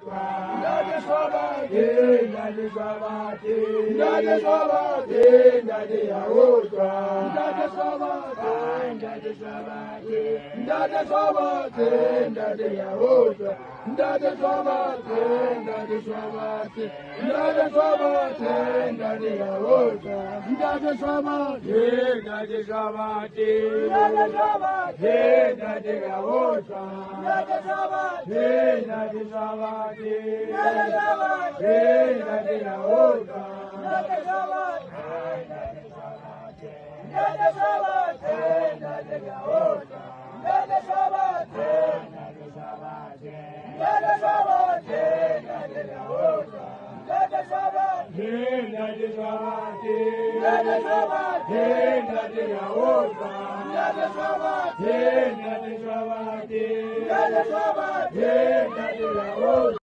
Ndade swabate, ndade swabate, ndade swabate, ndade yawotra. Ndade swabate, ndade swabate, ndade swabate, ndade yawotra. Ndade swabate, ndade swabate, ndade swabate, ndade yawotra. Ndade swabate, ndade swabate, ndade swabate, ndade yawotra. Ndade swabate, ndade swabate, ndade swabate, ndade yawotra. Ndade swabate, ndade swabate, ndade swabate, ndade yawotra. Ndade swabate, ndade swabate, ndade swabate, ndade yawotra. Ndade swabate, ndade swabate, ndade swabate, ndade yawotra. Ndade swabate, ndade swabate, ndade swabate.